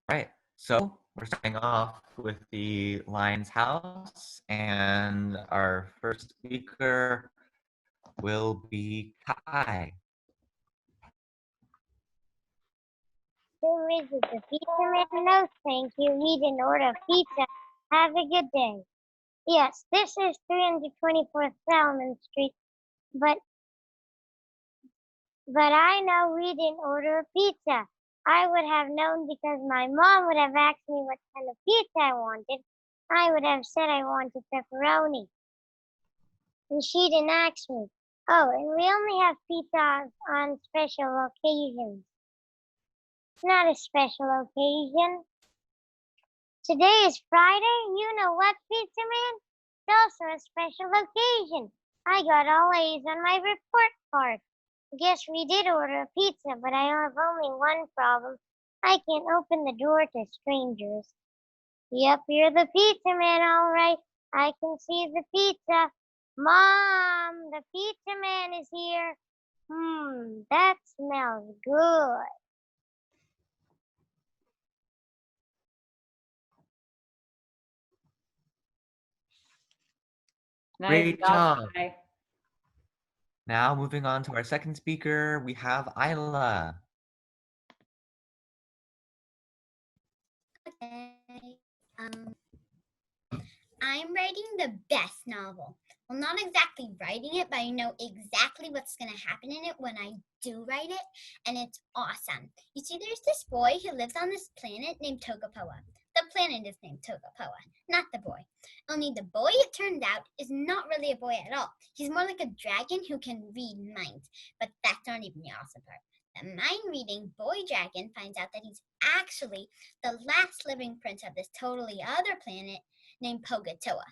Right. So we're starting off with the Lion's House, and our first speaker will be Kai. Who is it? The pizza man? No, thank you. We didn't order pizza. Have a good day. Yes, this is 324 Salmon Street, but I know we didn't order a pizza. I would have known because my mom would have asked me what kind of pizza I wanted. I would have said I wanted pepperoni, and she didn't ask me. Oh, and we only have pizza on special occasions. It's not a special occasion. Today is Friday. You know what, Pizza Man? It's also a special occasion. I got all A's on my report card. Guess we did order a pizza, but I have only one problem. I can't open the door to strangers. Yep, you're the pizza man, all right. I can see the pizza. Mom, the pizza man is here. That smells good. Nice Great job, job. Kai. Now moving on to our second speaker, we have Isla. Okay. I'm writing the best novel. Well, not exactly writing it, but I know exactly what's going to happen in it when I do write it, and it's awesome. You see, there's this boy who lives on this planet named Tokapoa. The planet is named Tokapoa, not the boy. Only the boy, it turns out, is not really a boy at all. He's more like a dragon who can read minds, but that's not even the awesome part. The mind-reading boy dragon finds out that he's actually the last living prince of this totally other planet named Pogatoa.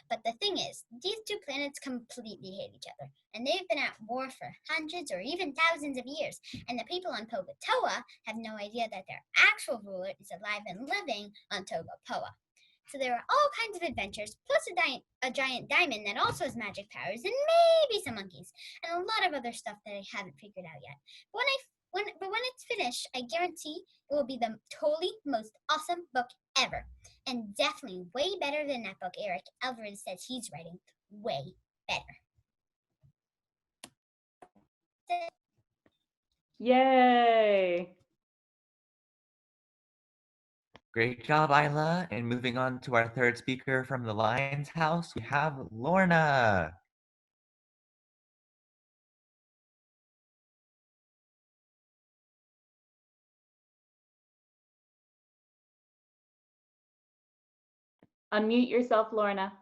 But the thing is, these two planets completely hate each other, and they've been at war for hundreds or even thousands of years, and the people on Pogatoa have no idea that their actual ruler is alive and living on Togopoa. So there are all kinds of adventures, plus a giant diamond that also has magic powers, and maybe some monkeys, and a lot of other stuff that I haven't figured out yet. But when it's finished, I guarantee it will be the totally most awesome book ever. And definitely way better than that book Eric Alvarez says he's writing. Way better. Yay! Great job, Isla. And moving on to our third speaker from the Lion's House, we have Lorna. Unmute yourself, Lorna.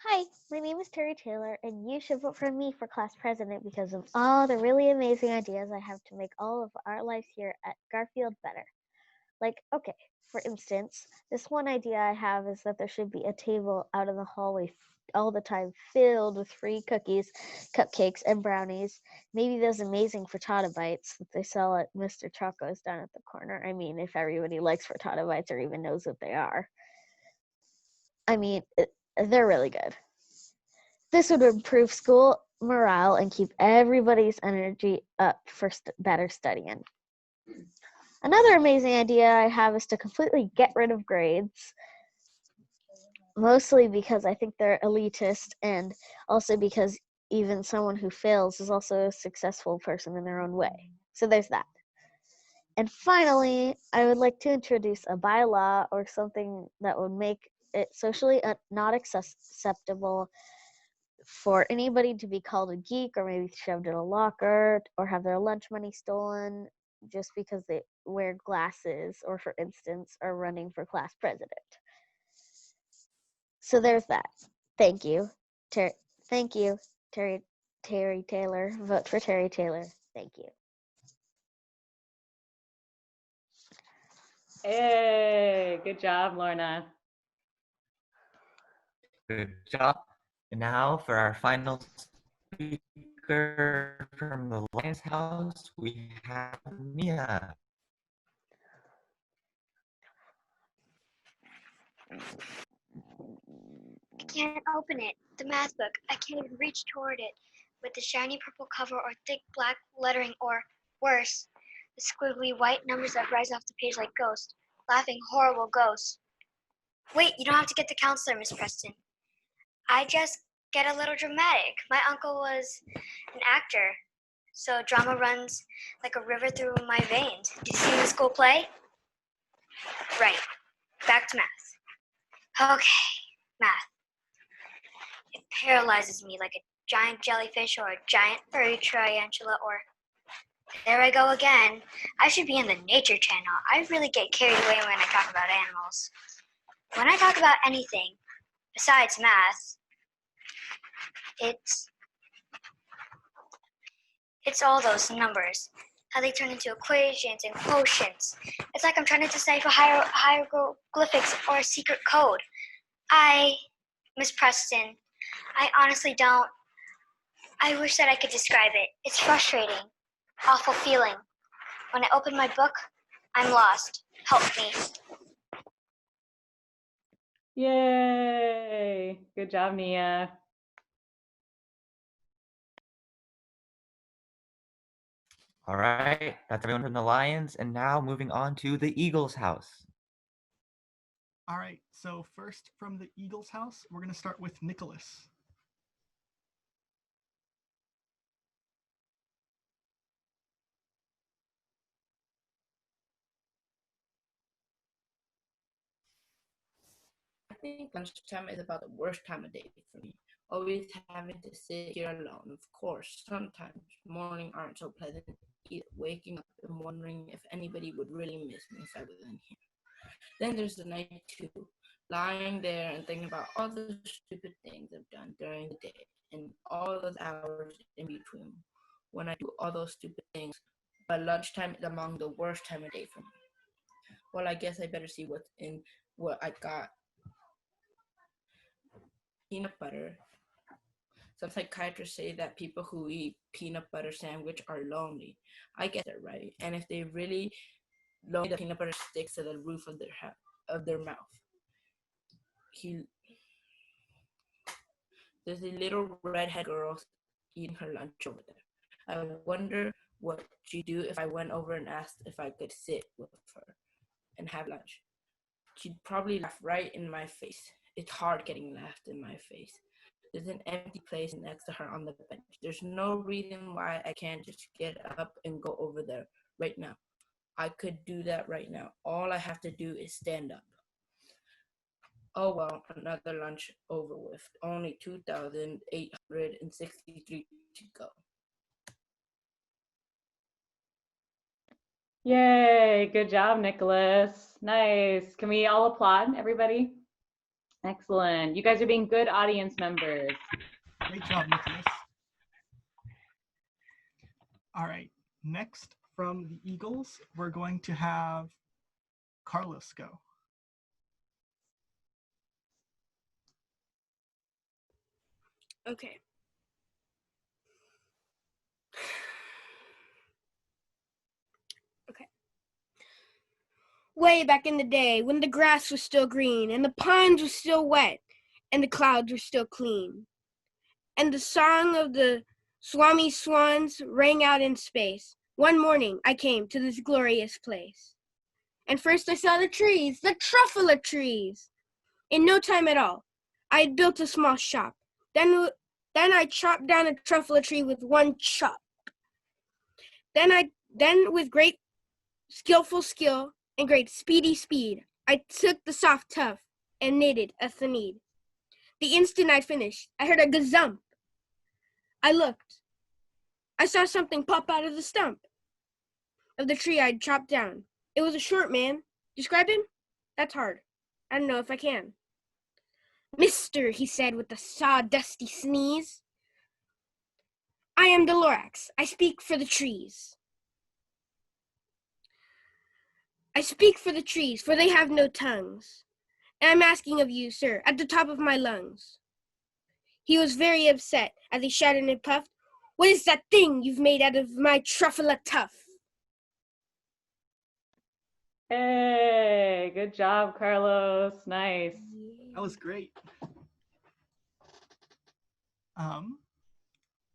Hi, my name is Terry Taylor, and you should vote for me for class president because of all the really amazing ideas I have to make all of our lives here at Garfield better. Like, okay, for instance, this one idea I have is that there should be a table out in the hallway all the time filled with free cookies, cupcakes, and brownies. Maybe those amazing frittata bites that they sell at Mr. Choco's down at the corner. I mean, if everybody likes frittata bites or even knows what they are. I mean, they're really good. This would improve school morale and keep everybody's energy up for better studying. Another amazing idea I have is to completely get rid of grades, mostly because I think they're elitist and also because even someone who fails is also a successful person in their own way. So there's that. And finally, I would like to introduce a bylaw or something that would make it socially not acceptable for anybody to be called a geek or maybe shoved in a locker or have their lunch money stolen just because they wear glasses or, for instance, are running for class president. So there's that. Thank you. Thank you, Terry Taylor. Vote for Terry Taylor. Thank you. Hey, good job, Lorna. Good job. And now for our final speaker from the Lion's House, we have Mia. I can't open it. The math book. I can't even reach toward it. with the shiny purple cover or thick black lettering, or, worse, the squiggly white numbers that rise off the page like ghosts, laughing horrible ghosts. Wait, you don't have to get the counselor, Miss Preston. I just get a little dramatic. My uncle was an actor, so drama runs like a river through my veins. Did you see the school play? Right. Back to math. Okay, math. It paralyzes me like a giant jellyfish or a giant furry tarantula or... There I go again. I should be in the Nature Channel. I really get carried away when I talk about animals. When I talk about anything besides math, it's all those numbers, how they turn into equations and quotients. It's like I'm trying to decipher hieroglyphics or a secret code. Miss Preston, I honestly don't. I wish that I could describe it. It's frustrating, awful feeling. When I open my book, I'm lost. Help me. Yay. Good job, Nia. All right, that's everyone from the Lions, and now moving on to the Eagles' house. All right, so first from the Eagles' house, we're going to start with Nicholas. I think lunchtime is about the worst time of day for me. Always having to sit here alone. Of course, sometimes mornings aren't so pleasant, either waking up and wondering if anybody would really miss me if I was in here. Then there's the night too, lying there and thinking about all the stupid things I've done during the day and all those hours in between when I do all those stupid things. But lunchtime is among the worst time of day for me. Well, I guess I better see what's in what I got. Peanut butter. Some psychiatrists say that people who eat peanut butter sandwich are lonely. I guess they're right. And if they really lonely, the peanut butter sticks to the roof of their mouth. There's a little redhead girl eating her lunch over there. I wonder what she'd do if I went over and asked if I could sit with her and have lunch. She'd probably laugh right in my face. It's hard getting laughed in my face. There's an empty place next to her on the bench. There's no reason why I can't just get up and go over there right now. I could do that right now. All I have to do is stand up. Oh well, another lunch over with. Only 2,863 to go. Yay. Good job, Nicholas. Nice. Can we all applaud, everybody? Excellent. You guys are being good audience members. Great job, Nicholas. All right, next from the Eagles, we're going to have Carlos go. Okay. Way back in the day, when the grass was still green, and the pines were still wet, and the clouds were still clean, and the song of the Swami swans rang out in space, one morning I came to this glorious place. And first I saw the trees, the truffula trees. In no time at all, I had built a small shop. Then I chopped down a truffula tree with one chop. Then with great skillful skill and great speedy speed, I took the soft tuft and knitted a thread. The instant I finished, I heard a gazump. I looked. I saw something pop out of the stump of the tree I'd chopped down. It was a short man. Describe him? That's hard. I don't know if I can. Mister, he said with a sawdusty sneeze, I am the Lorax. I speak for the trees. I speak for the trees, for they have no tongues. And I'm asking of you, sir, at the top of my lungs. He was very upset as he shouted and puffed, what is that thing you've made out of my truffula tuft? Hey, good job, Carlos. Nice. That was great.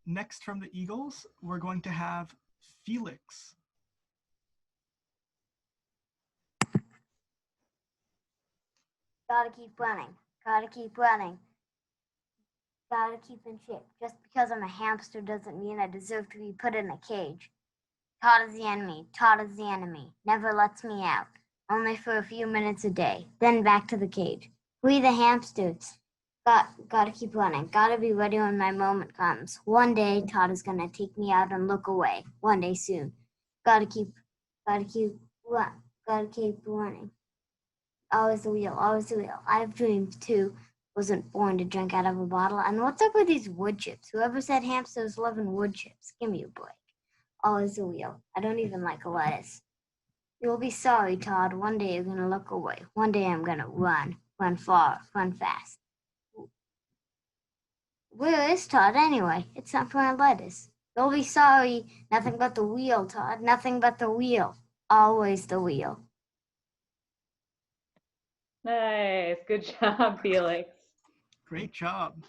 Next from the Eagles, we're going to have Felix. Gotta keep running. Gotta keep running. Gotta keep in shape. Just because I'm a hamster doesn't mean I deserve to be put in a cage. Todd is the enemy. Todd is the enemy. Never lets me out. Only for a few minutes a day. Then back to the cage. We the hamsters. Gotta keep running. Gotta be ready when my moment comes. One day Todd is gonna take me out and look away. One day soon. Gotta keep running. Always the wheel, always the wheel. I have dreams too. Wasn't born to drink out of a bottle. And what's up with these wood chips? Whoever said hamsters loving wood chips? Give me a break. Always the wheel. I don't even like a lettuce. You'll be sorry, Todd. One day you're gonna look away. One day I'm gonna run. Run far, run fast. Where is Todd anyway? It's not for my lettuce. You'll be sorry. Nothing but the wheel, Todd. Nothing but the wheel. Always the wheel. Nice. Good job, Felix. Great job.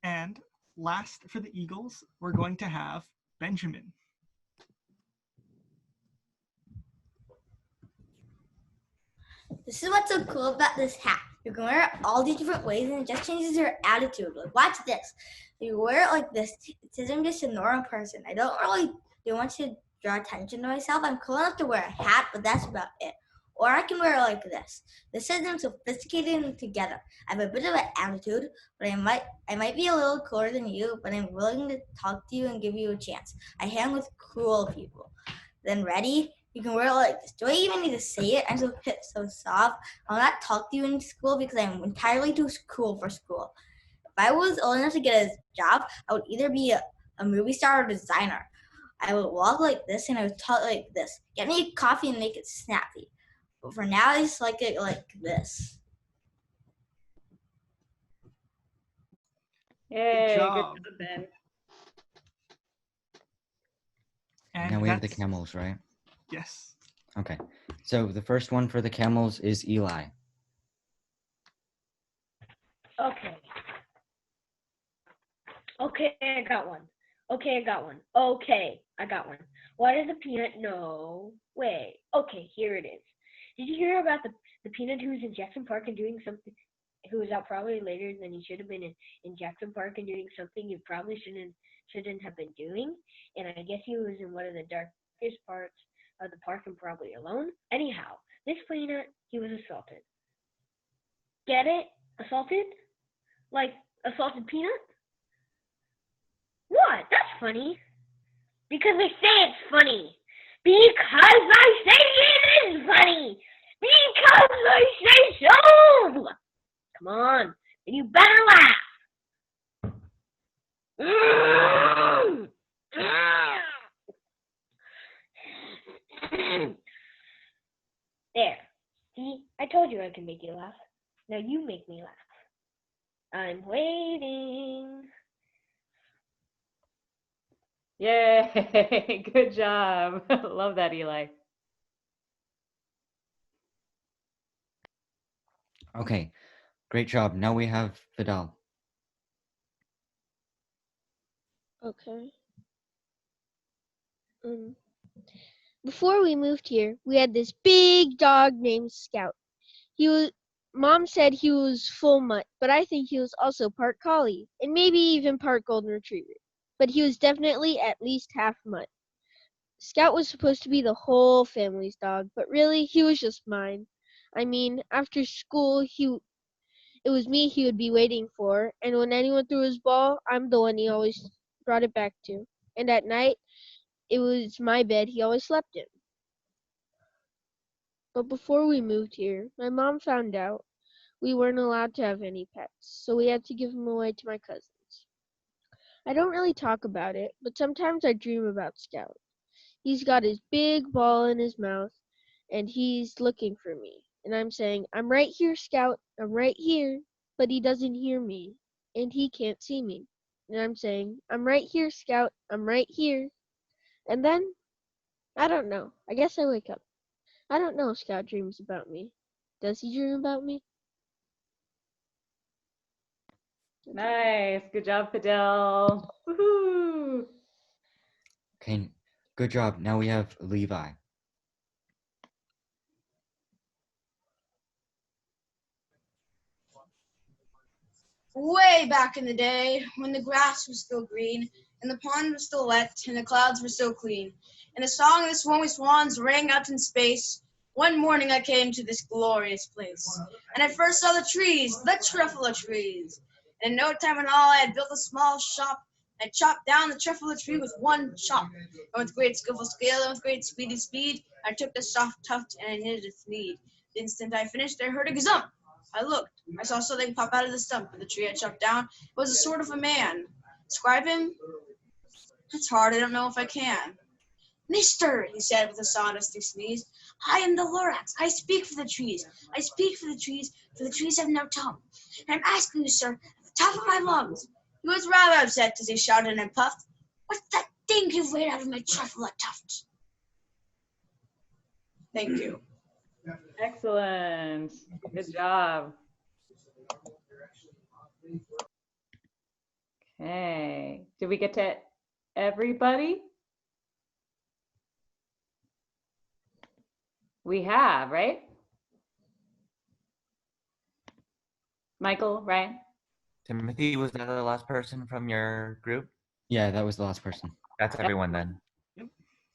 And last for the Eagles, we're going to have Benjamin. This is what's so cool about this hat. You can wear it all these different ways and it just changes your attitude. Like, watch this. You wear it like this. It isn't just a normal person. I don't really do want to draw attention to myself. I'm cool enough to wear a hat, but that's about it. Or I can wear it like this. This isn't sophisticated and together. I have a bit of an attitude, but I might be a little cooler than you, but I'm willing to talk to you and give you a chance. I hang with cool people. Then ready? You can wear it like this. Do I even need to say it? I'm so soft. I'll not talk to you in school because I'm entirely too cool for school. If I was old enough to get a job, I would either be a movie star or designer. I would walk like this and I would talk like this. Get me a coffee and make it snappy. But for now, I just like it like this. Yay, Good good job. job, Ben. And Now we have the that's- camels, right? Yes. Okay. So the first one for the camels is Eli. Okay. Okay, I got one. Okay, I got one. Okay, I got one. Why does the peanut? No way. Okay, here it is. Did you hear about the peanut who was in Jackson Park and doing something? Who was out probably later than he should have been in Jackson Park and doing something he probably shouldn't have been doing. And I guess he was in one of the darkest parts of the park and probably alone. Anyhow, this peanut, he was assaulted. Get it? Assaulted? Like assaulted peanut? What? That's funny. Because I say it's funny. Because I say it is funny. Because I say so. Come on. And you better laugh. There. See? I told you I could make you laugh. Now you make me laugh. I'm waiting. Yay, good job. Love that, Eli. Okay, great job. Now we have Vidal. Okay. Before we moved here, we had this big dog named Scout. Mom said he was full mutt, but I think he was also part collie, and maybe even part golden retriever. But he was definitely at least half mutt. Scout was supposed to be the whole family's dog, but really, he was just mine. I mean, after school, it was me he would be waiting for, and when anyone threw his ball, I'm the one he always brought it back to. And at night, it was my bed he always slept in. But before we moved here, my mom found out we weren't allowed to have any pets, so we had to give him away to my cousins. I don't really talk about it, but sometimes I dream about Scout. He's got his big ball in his mouth, and he's looking for me. And I'm saying, I'm right here, Scout, I'm right here. But he doesn't hear me, and he can't see me. And I'm saying, I'm right here, Scout, I'm right here. And then, I don't know, I guess I wake up. I don't know if Scout dreams about me. Does he dream about me? Nice. Good job, Fidel. Woohoo. Okay, good job. Now we have Levi. Way back in the day, when the grass was still green, and the pond was still wet, and the clouds were still clean, and the song of the swarmy swans rang out in space, one morning I came to this glorious place, and I first saw the trees, the truffula trees. And in no time at all, I had built a small shop. I chopped down the truffula tree with one chop, and with great skillful skill and with great speedy speed, I took the soft tuft and I knitted its need. The instant I finished, I heard a gazump. I looked. I saw something pop out of the stump of the tree I chopped down. It was a sort of a man. Describe him? That's hard. I don't know if I can. Mister, he said with a sawdusty sneeze, I am the Lorax. I speak for the trees. I speak for the trees have no tongue. And I'm asking you, sir, at the top of my lungs. He was rather upset as he shouted and puffed. What's that thing you've made out of my truffle tuft? Thank you. Excellent. Good job. Okay. Did we get to everybody? We have, right? Michael, right? Timothy, was that the last person from your group? Yeah, that was the last person. That's everyone then.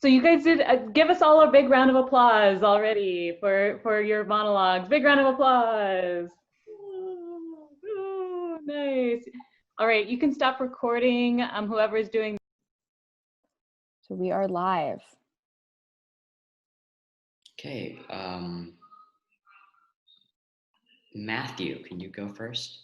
So you guys did give us all a big round of applause already for your monologues. Big round of applause. Ooh, nice. All right, you can stop recording. Whoever is doing. So we are live. Okay, Matthew, can you go first?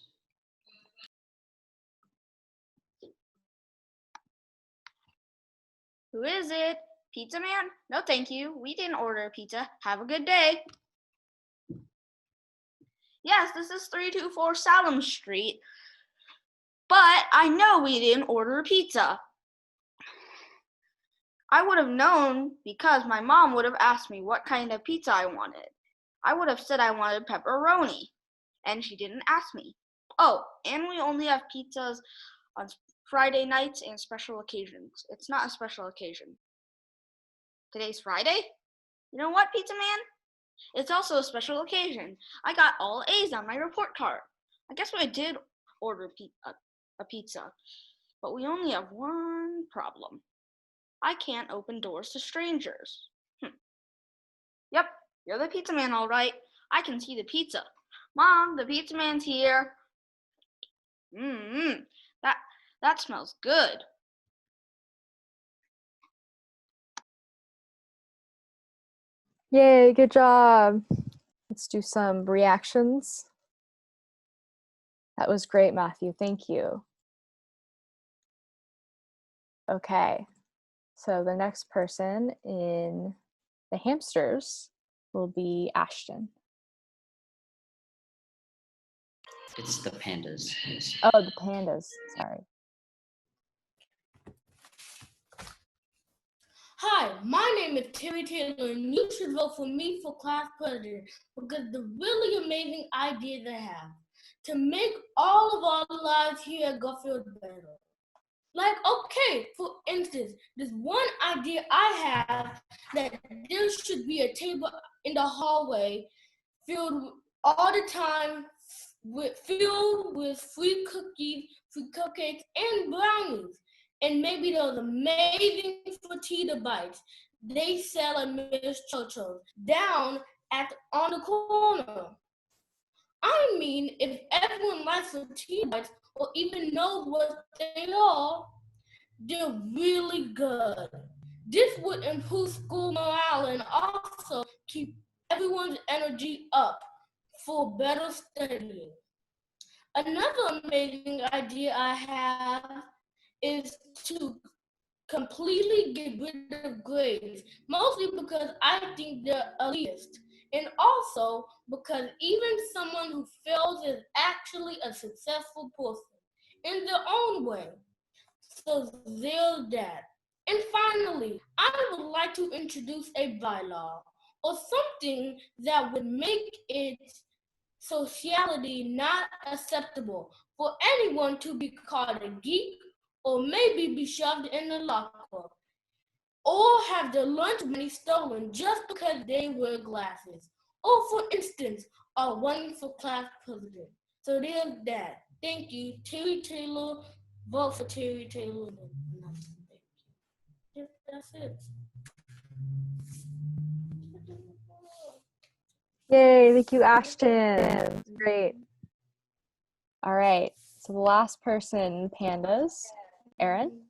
Who is it? Pizza man? No, thank you. We didn't order a pizza. Have a good day. Yes, this is 324 Salem Street. But I know we didn't order a pizza. I would have known because my mom would have asked me what kind of pizza I wanted. I would have said I wanted pepperoni, and she didn't ask me. Oh, and we only have pizzas on Friday nights and special occasions. It's not a special occasion. Today's Friday? You know what, Pizza Man? It's also a special occasion. I got all A's on my report card. I guess I did order a pizza, but we only have one problem. I can't open doors to strangers. Yep, you're the pizza man, all right. I can see the pizza. Mom, the pizza man's here. That smells good. Yay, good job. Let's do some reactions. That was great, Matthew. Thank you. Okay, so the next person in the hamsters will be Ashton. It's the pandas. Oh, the pandas, sorry. Hi, my name is Terry Taylor, and you should vote for me for class president because of the really amazing ideas I have to make all of our lives here at Garfield better. Like, okay, for instance, there's one idea I have that there should be a table in the hallway filled all the time filled with free cookies, free cupcakes, and brownies. And maybe those amazing Fertitta bites they sell at Miss Churchill's down on the corner. I mean, if everyone likes Fertitta bites or even knows what they are, they're really good. This would improve school morale and also keep everyone's energy up for better studying. Another amazing idea I have is to completely get rid of grades, mostly because I think they're elitist, and also because even someone who fails is actually a successful person in their own way. So there's that. And finally, I would like to introduce a bylaw or something that would make it sociality not acceptable for anyone to be called a geek or maybe be shoved in the locker or have their lunch money stolen just because they wear glasses. Or for instance, are running for class president. So there's that. Thank you, Terry Taylor. Vote for Terry Taylor. That's it. Yay, thank you, Ashton. Great. All right, so the last person, pandas. Erin?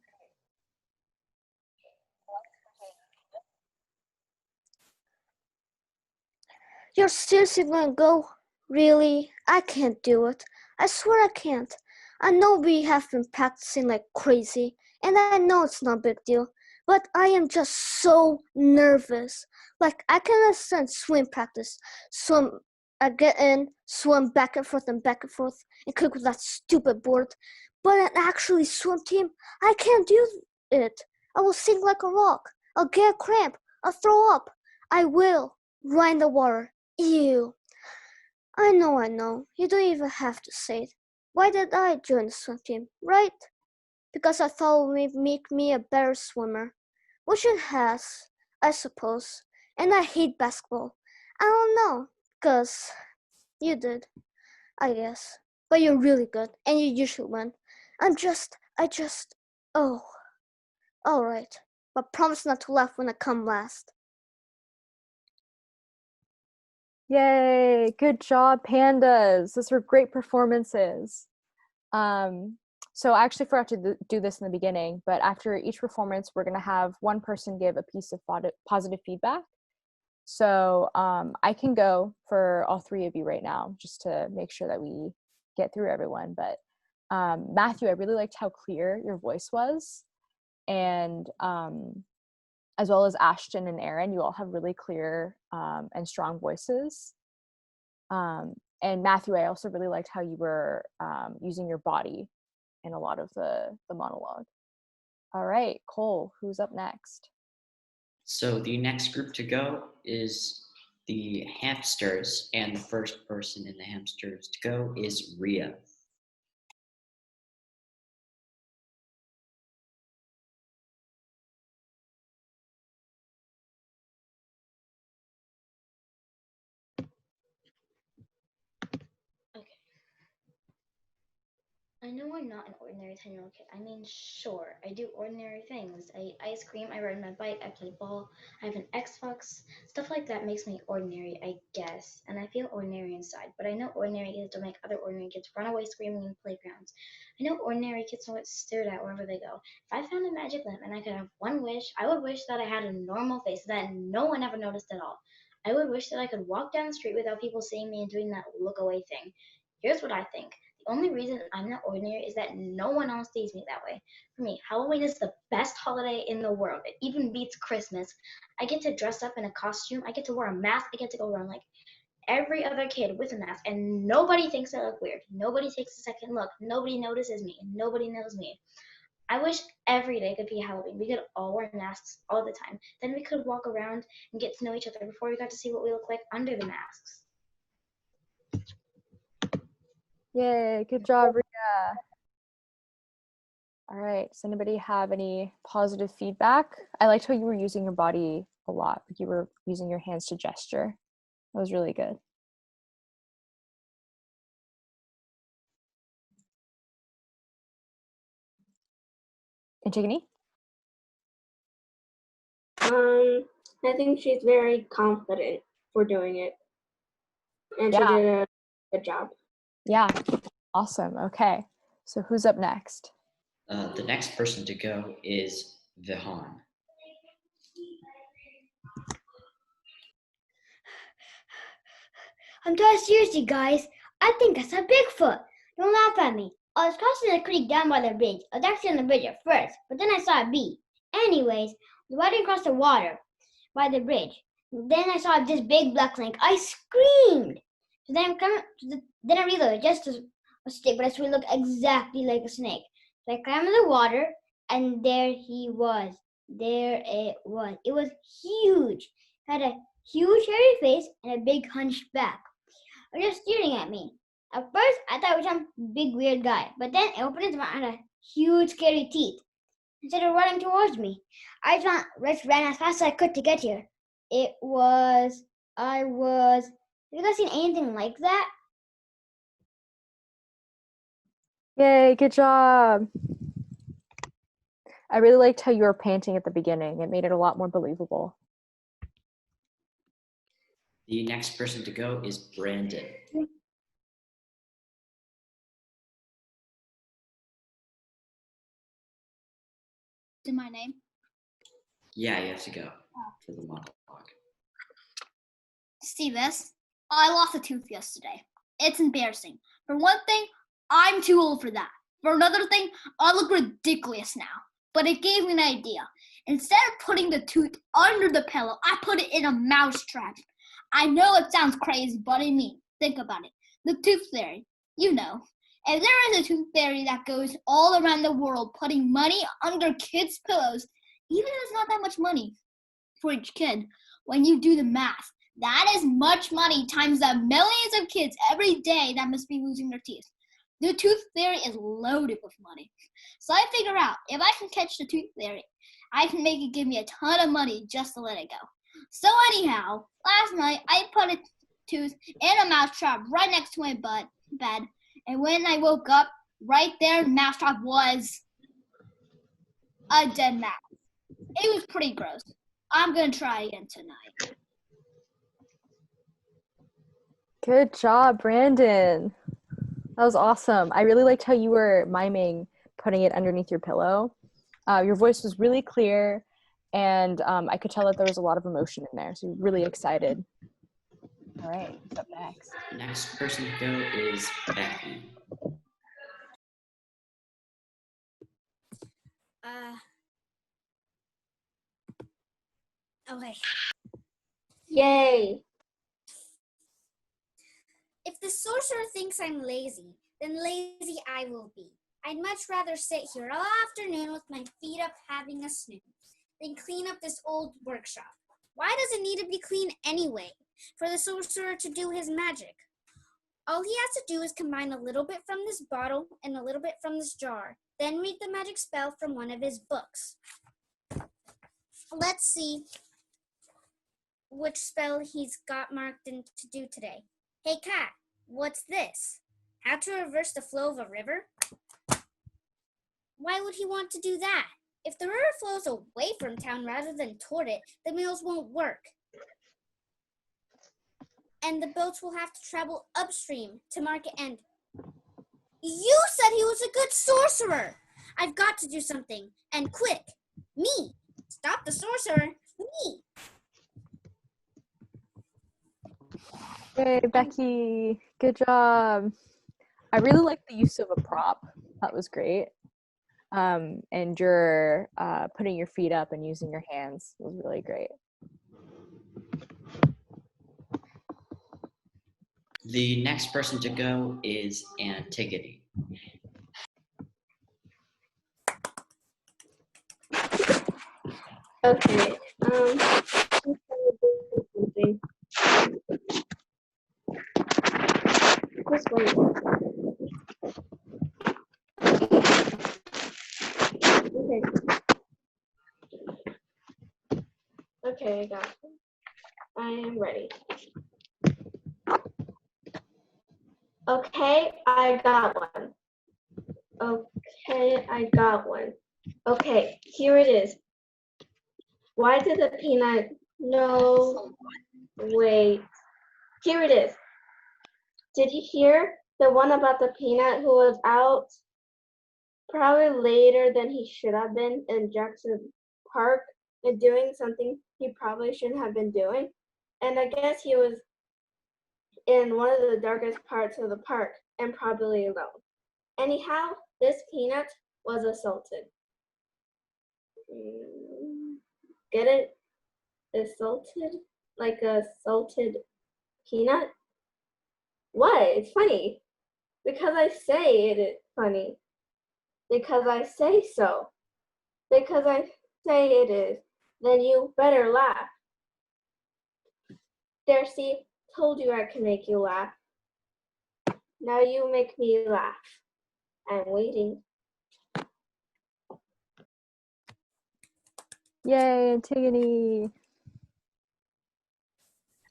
You're seriously gonna go? Really? I can't do it. I swear I can't. I know we have been practicing like crazy, and I know it's not a big deal, but I am just so nervous. Like, I can understand swim practice. Swim, I get in, swim back and forth, and click with that stupid board. But an actually swim team, I can't do it. I will sink like a rock. I'll get a cramp. I'll throw up. I will. Right in the water. Ew. I know. You don't even have to say it. Why did I join the swim team, right? Because I thought it would make me a better swimmer. Which it has, I suppose. And I hate basketball. I don't know, because you did, I guess. But you're really good, and you usually win. Oh, alright. But promise not to laugh when I come last. Yay, good job, pandas. Those were great performances. So I actually forgot to do this in the beginning, but after each performance, we're gonna have one person give a piece of positive feedback. So I can go for all three of you right now, just to make sure that we get through everyone. But Matthew, I really liked how clear your voice was. And as well as Ashton and Erin, you all have really clear and strong voices. And Matthew, I also really liked how you were using your body in a lot of the monologue. All right, Cole, who's up next? So the next group to go is the hamsters, and the first person in the hamsters to go is Ria. I know I'm not an ordinary 10-year-old kid. I mean, sure, I do ordinary things. I eat ice cream, I ride my bike, I play ball, I have an Xbox. Stuff like that makes me ordinary, I guess. And I feel ordinary inside. But I know ordinary kids don't make other ordinary kids run away screaming in playgrounds. I know ordinary kids don't get stared at wherever they go. If I found a magic lamp and I could have one wish, I would wish that I had a normal face that no one ever noticed at all. I would wish that I could walk down the street without people seeing me and doing that look away thing. Here's what I think. The only reason I'm not ordinary is that no one else sees me that way. For me, Halloween is the best holiday in the world. It even beats Christmas. I get to dress up in a costume. I get to wear a mask. I get to go around like every other kid with a mask, and nobody thinks I look weird. Nobody takes a second look. Nobody notices me. Nobody knows me. I wish every day could be Halloween. We could all wear masks all the time. Then we could walk around and get to know each other before we got to see what we look like under the masks. Yay, good job, Ria. All right, does anybody have any positive feedback? I liked how you were using your body a lot. You were using your hands to gesture. That was really good. Antigone? I think she's very confident for doing it. And she did a good job. Yeah, awesome. Okay, so who's up next? The next person to go is Vihan. I'm dead serious, you guys. I think I saw Bigfoot. Don't laugh at me. I was crossing the creek down by the bridge. I was actually on the bridge at first, but then I saw a bee. Anyways, I was riding across the water by the bridge. Then I saw this big black snake. I screamed. So then I realized just a stick, but it looked exactly like a snake. So I climbed in the water, and there he was. There it was. It was huge. It had a huge hairy face and a big hunched back. Are just staring at me. At first, I thought it was some big weird guy, but then it opened its mouth and had huge scary teeth. Instead of running towards me, I just ran as fast as I could to get here. Have you guys seen anything like that? Yay, good job. I really liked how you were panting at the beginning. It made it a lot more believable. The next person to go is Brandon. In my name? Yeah, you have to go for the monologue. See this? I lost a tooth yesterday. It's embarrassing. For one thing, I'm too old for that. For another thing, I look ridiculous now. But it gave me an idea. Instead of putting the tooth under the pillow, I put it in a mouse trap. I know it sounds crazy, but I mean, think about it. The tooth fairy, you know. If there is a tooth fairy that goes all around the world putting money under kids' pillows, even if it's not that much money for each kid, when you do the math, that is much money times the millions of kids every day that must be losing their teeth. The tooth fairy is loaded with money. So I figure out, if I can catch the tooth fairy, I can make it give me a ton of money just to let it go. So anyhow, last night I put a tooth in a mousetrap right next to my bed, and when I woke up, right there the mousetrap was a dead mouse. It was pretty gross. I'm gonna try again tonight. Good job, Brandon. That was awesome. I really liked how you were miming putting it underneath your pillow. Your voice was really clear, and I could tell that there was a lot of emotion in there, so you're really excited. All right, what's up next? Next person to go is Becky. Okay. Yay. If the sorcerer thinks I'm lazy, then lazy I will be. I'd much rather sit here all afternoon with my feet up having a snooze than clean up this old workshop. Why does it need to be clean anyway? For the sorcerer to do his magic. All he has to do is combine a little bit from this bottle and a little bit from this jar, then read the magic spell from one of his books. Let's see which spell he's got marked in to do today. Hey cat, what's this? How to reverse the flow of a river? Why would he want to do that? If the river flows away from town rather than toward it, the mills won't work. And the boats will have to travel upstream to market end. You said he was a good sorcerer! I've got to do something, and quick. Me. Stop the sorcerer. Me. Yay, Becky. Good job. I really like the use of a prop. That was great. And your putting your feet up and using your hands was really great. The next person to go is Antigone. Okay. This one. Okay. Okay, I got it. I am ready. Okay, I got one. Okay, I got one. Okay, here it is. Why did the peanut... No, wait. Here it is. Did you hear the one about the peanut who was out probably later than he should have been in Jackson Park and doing something he probably shouldn't have been doing? And I guess he was in one of the darkest parts of the park and probably alone. Anyhow, this peanut was assaulted. Get it? Assaulted? Like a salted peanut? What? It's funny. Because I say it is funny. Because I say so. Because I say it is. Then you better laugh. There, see, told you I can make you laugh. Now you make me laugh. I'm waiting. Yay, Antigone.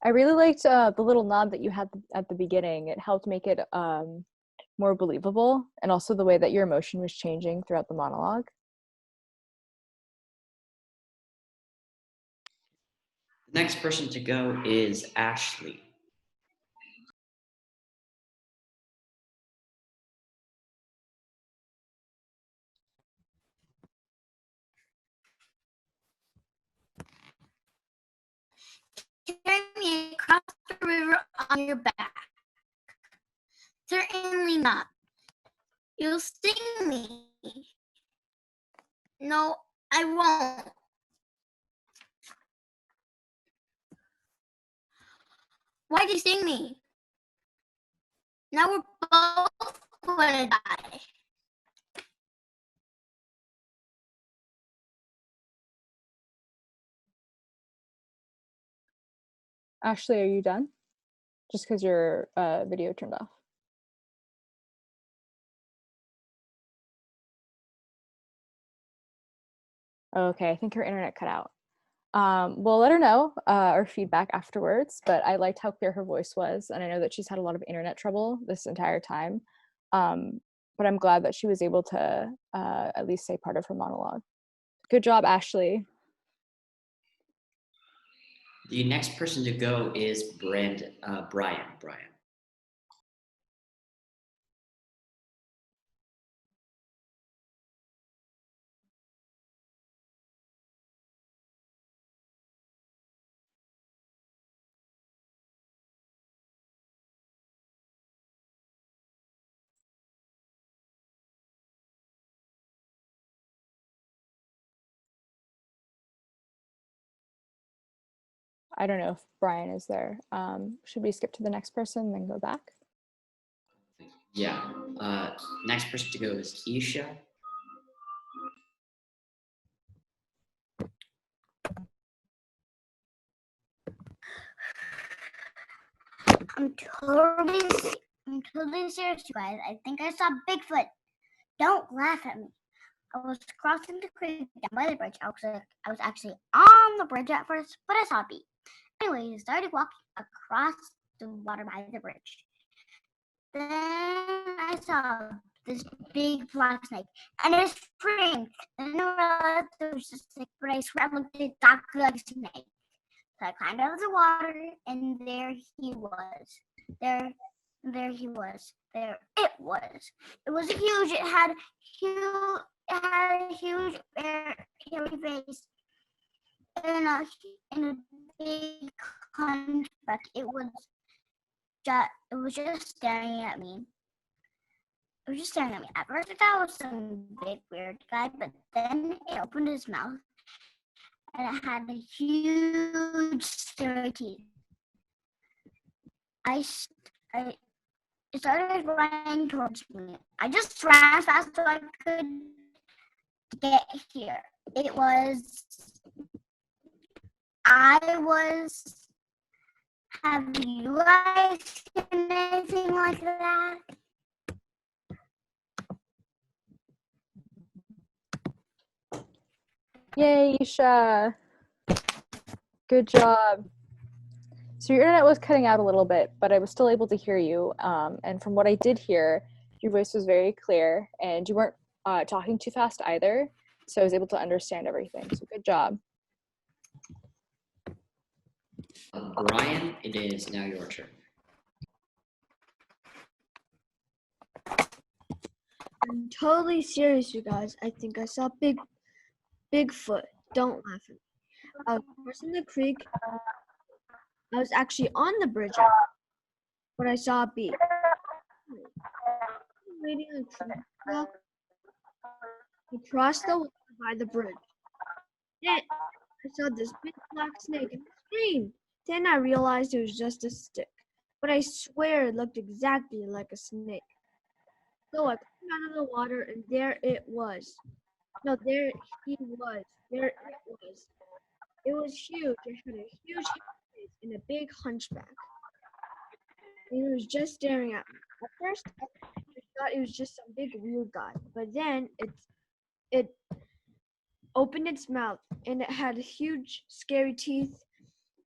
I really liked the little nod that you had at the beginning. It helped make it more believable, and also the way that your emotion was changing throughout the monologue. The next person to go is Ashley. Carry me across the river on your back. Certainly not. You'll sting me. No, I won't. Why did you sting me? Now we're both gonna die. Ashley, are you done? Just because your video turned off. Okay, I think her internet cut out. We'll let her know our feedback afterwards, but I liked how clear her voice was, and I know that she's had a lot of internet trouble this entire time. But I'm glad that she was able to at least say part of her monologue. Good job, Ashley. The next person to go is Brian. I don't know if Brian is there. Should we skip to the next person and then go back? Yeah. Next person to go is Isha. I'm totally serious, you guys. I think I saw Bigfoot. Don't laugh at me. I was crossing the creek down by the bridge. I was actually on the bridge at first, but I saw a bee. Anyway, I started walking across the water by the bridge. Then I saw this big black snake, and it screamed. Then I realized it was just a snake, but I swear it looked exactly like a snake. So I climbed out of the water, and there he was. There he was. There it was. It was huge. It had a huge hairy face and a big hunchback. It was just staring at me. It was just staring at me. At first I thought it was some big weird guy, but then it opened his mouth and it had a huge scary teeth. It started running towards me. I just ran as fast as I could to get here. Have you guys seen anything like that? Yay, Isha. Good job. So your internet was cutting out a little bit, but I was still able to hear you. And from what I did hear, your voice was very clear and you weren't talking too fast either. So I was able to understand everything. So good job. Brian, it is now your turn. I'm totally serious, you guys. I think I saw Bigfoot. Don't laugh at me. I was crossing the creek. I was actually on the bridge, but I saw a bee. Waiting across the water by the bridge. Then I saw this big black snake and I screamed. Then I realized it was just a stick, but I swear it looked exactly like a snake. So I came out of the water and there it was. No, there he was. There it was. It was huge. It had a huge face and a big hunchback. And it was just staring at me. At first, I thought it was just some big weird guy, but then it opened its mouth and it had huge, scary teeth,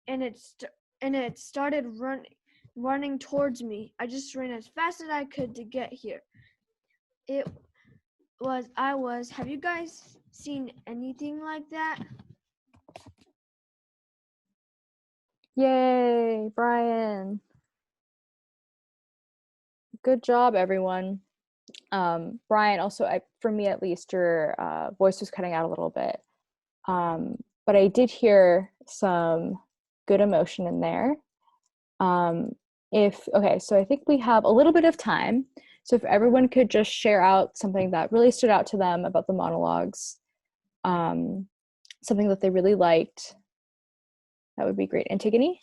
and it started running towards me. I just ran as fast as I could to get here. Have you guys seen anything like that? Yay, Brian. Good job, everyone. Brian, also, for me at least, your voice was cutting out a little bit. But I did hear some good emotion in there. Okay, so I think we have a little bit of time. So if everyone could just share out something that really stood out to them about the monologues, something that they really liked, that would be great. Antigone?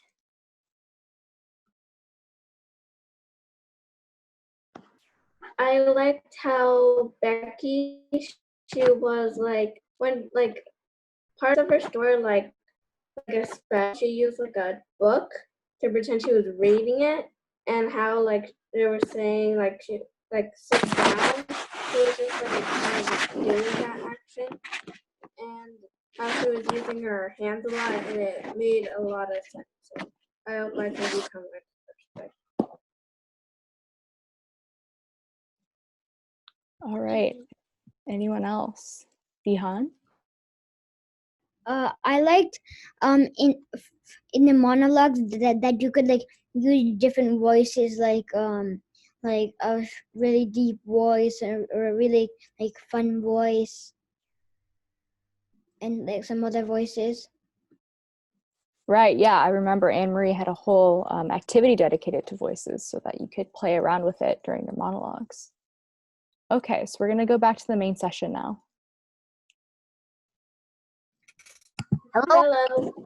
I liked how Becky, she was like, when like parts of her story, like a spell, she used like a book to pretend she was reading it, and how like they were saying like she like sit down, she was just like kind of doing that action, and how she was using her hands a lot, and it made a lot of sense. So I hope I can become like her. All right. Anyone else? Bihan? I liked in the monologues that you could like use different voices, like a really deep voice or a really like fun voice, and like some other voices. Right, yeah, I remember Anne-Marie had a whole activity dedicated to voices so that you could play around with it during your monologues. Okay, so we're going to go back to the main session now. Hello? Hello.